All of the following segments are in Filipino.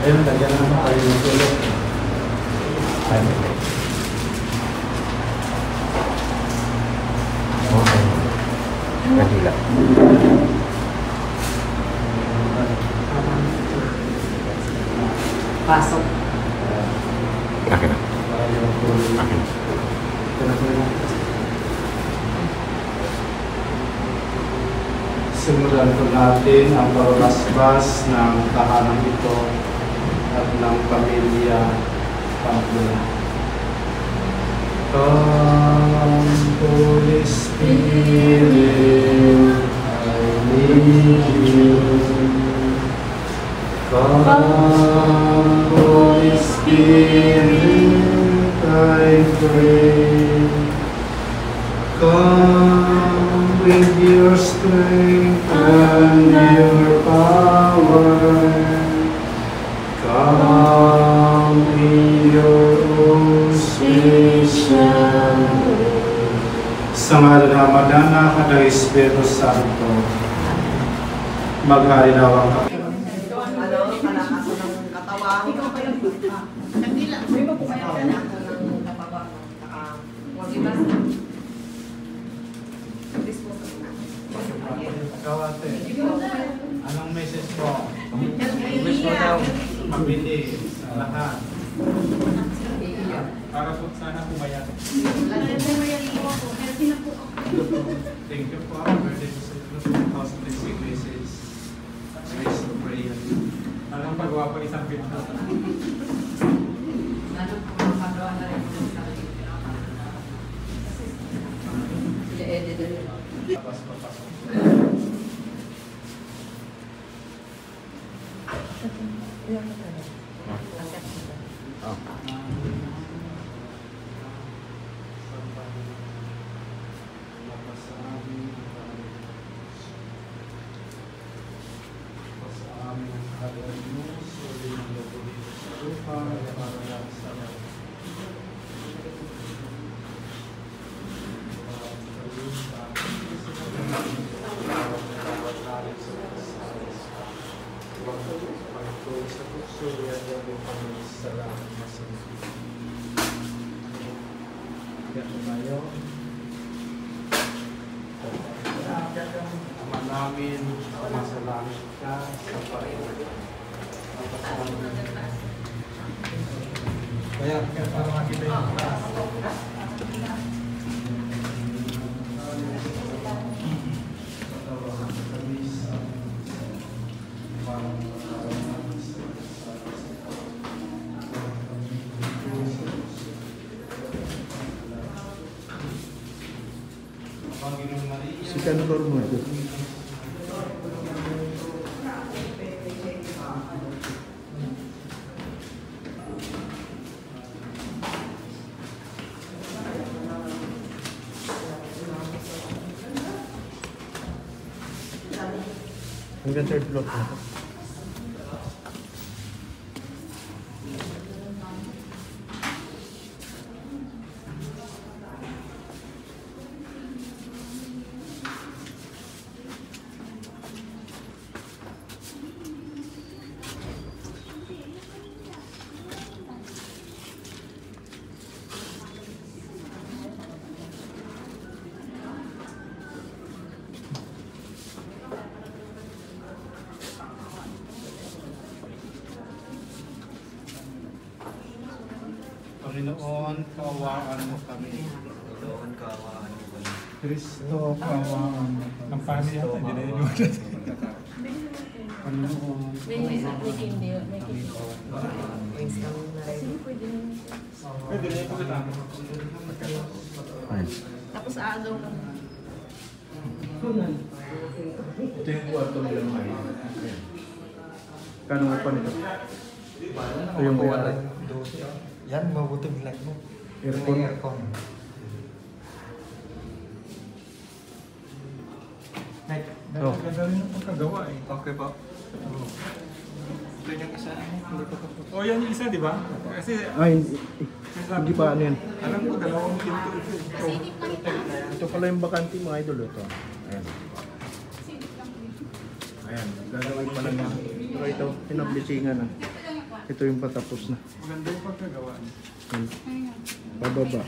Ayun, lagyan naman tayo ng tulog. Ayun. Okay. Kadila. Pasok. Akin na. Akin na. Simulan po natin ang pagbasbas ng tahanang ito at ng pamilya Pamplona. Come, Holy Spirit, I need you. Come, Holy Spirit, I pray. Come with your strength and your power. Come in your own special way. Sa ngalan ng Ama, ng Anak at ng Espiritu Santo, maghari daw ang katawan. Malakaso ng katawan. Ikaw pa yung nagdila. May ba po kaya ka na? Ng kapabang. Diba? Kawate, anong message mo? Wish mo daw mabili sa lahat. Para po sana pumayat. Thank you po. Birthday po sa ito. 2,000 wishes. Grace to pray. Anong pagawa po isang pinto? Anong pagawa na rin po sa Papasok. Ama namin, masalangit ka sa Panginoon. Kaya para makita yung class. Si Kantor mo ito. Hanggang third floor na ito. Panginoon, kaawaan mo kami. Panginoon, kaawaan mo kami. Kristo, kaawaan mo kami. Ang pamilya natin, hindi na yun. Panginoon, pwede na yung pagkatama. Tapos agaw lang. Ito yung kwarto nila ngayon. Kano mo pa nito? Ito yung bayaran. Yan, mabuting light mo. Aircon. Aircon. Oh. Ganda rin yung pagkagawa eh. Okay po. Ito yung isa. O yan yung isa, di ba? Kasi Ay, hindi pa ano yan. alam ko, dalawang pinto ito. Ito pala yung bakante mga idol. Ito. Ayan. Ayan. Gagawin pa lang yan. Pero ito, pinablisingan na. Ito yung patapos na. Maganda yung pagkagawa. Yan. Pababa.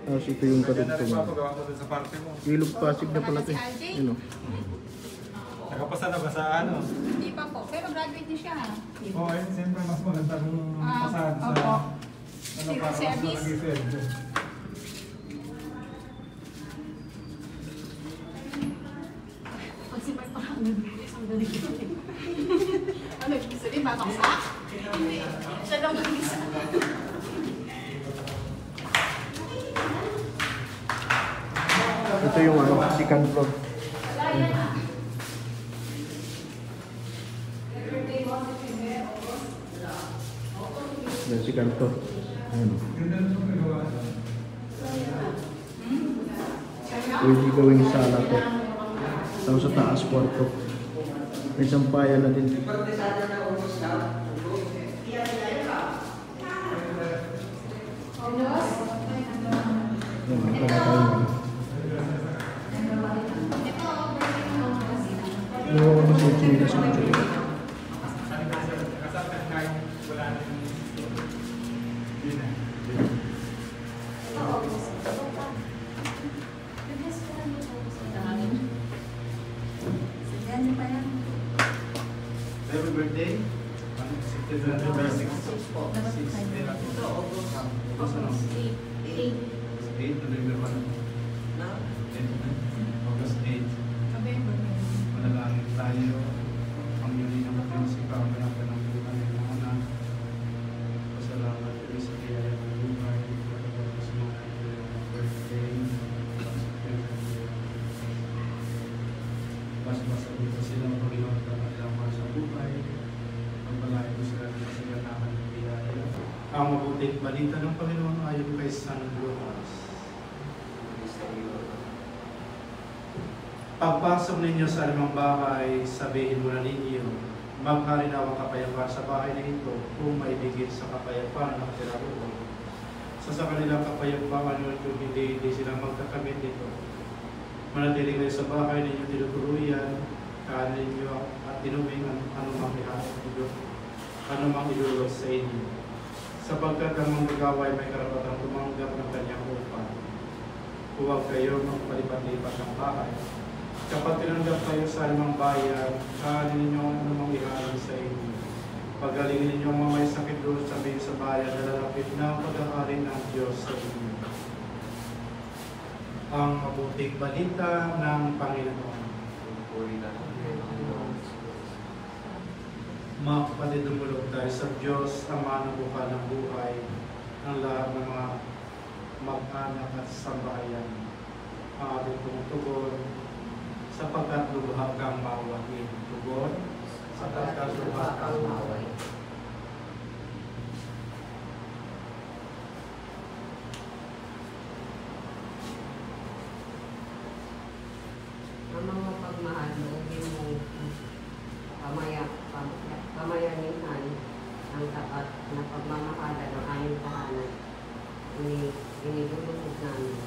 Tapos ito yung Maganda rin kadugtungan. papagawa mo dun sa parte mo. Ilog Pasig na pala ito. Yun o. Nakapasa na ba sa ano? Hindi pa po, pero graduate din siya. Oo, ayun, siyempre mas maganda kung pasahan sa... Opo. Ano, Zero para mas service. malagi sweldo. Pag si Mark parang nag-release, ang galing yun. Ano, gusto din ba sa? Hindi. Siya lang mag-isa. Ito yung ano, second floor. Yan, second floor. Ayan. Ganda rin yung pagkagawa. Pwede gawing sala to. Tapos sa taas, kwarto. May sampayan na din. Yan, ang pagkakain. Yung ano sa China sa China. Happy birthday. September 6. 6. November 1. August 8. Manalangin tayo. Ang yun ng prinsipal na panambuhan ng mga anak. Pasalamat kami sa kaya ng buhay. Pagkatapos mo na ito yung birthday. Mas dito sila ang Panginoon na kanilang mahal sa buhay. Pagpalain ko sila ng kasiganahan ng biyaya. Ang mabuting balita ng Panginoon ayon kay San Lucas. Pagpasok ninyo sa anumang bahay, sabihin muna ninyo, magharinaw ang kapayapaan sa bahay na ito kung maibigit sa kapayapaan ng tiraruon. Sa kanilang kapayapaan yun kung hindi sila magkakamit nito. Manatili kayo sa bahay ninyo tinutuluyan, kanin ninyo at inumin anumang idulog sa inyo. Sapagkat ang manggagawa ay may karapatang tumanggap ng kanyang upa. Huwag kayo magpalipat-lipat ng bahay. Kapag tinanggap kayo sa anumang bayan, kanin ninyo anumang ihalin sa inyo. Pagalingin ninyo ang mga may sakit doon sabihin sa bayan na lalapit na ang pag-aari ng Diyos sa inyo. Ang mabuting balita ng Panginoon. Mga kapatid, dumulog tayo sa Diyos, Ama ng bukal ng buhay, ang lahat ng mga mag-anak at sambahayan. Ang ating tumutugon, sapagkat lubhag kang mawahin. Tugon, sapagkat lubhag kang mawahin. Ang mga pagmahal, loobin mo kamayanihan ang tapat na pagmamahala ng aming tahanan. Inilulubog namin.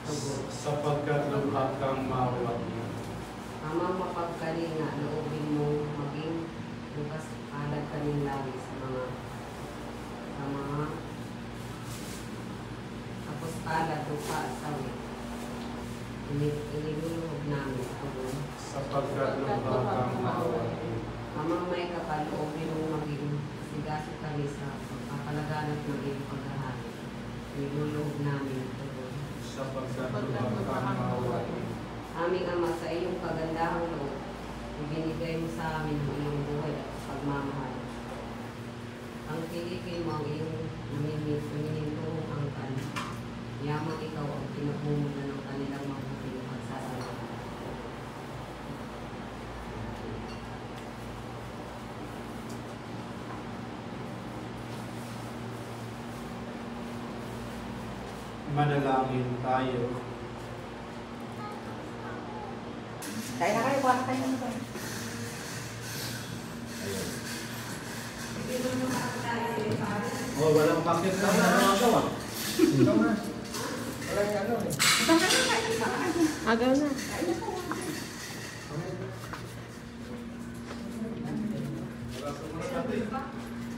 Tugon. Sapagkat lubhag kang mawahin. Ang mga mapagkalinga, loobin mo maging bukas alad kaming lagi sa mga tapos alad lupa at sawi. Inilulubog namin. Tugon. Sapagkat lubhag kang mawahin. Amang may kapaloobin mong maging sigaso kami sa pagpapalaganap ng iyong paghahari. Nilulog namin ito. Sapagkat lubhag kang mawahin. Aming Ama, sa iyong kagandahang loob, ibinigay mo sa amin ang iyong buhay at pagmamahal. Ang kilikin mo ang iyong naminintuhong angkan. Yamang ikaw ang pinagmumula ng kanilang mabuting pagsasalamat. Manalangin tayo. Kaya na kayo, kuha na kayo. Oh, walang bakit na nagawa. Ikaw na. Walang ano eh. Agaw na. Ate.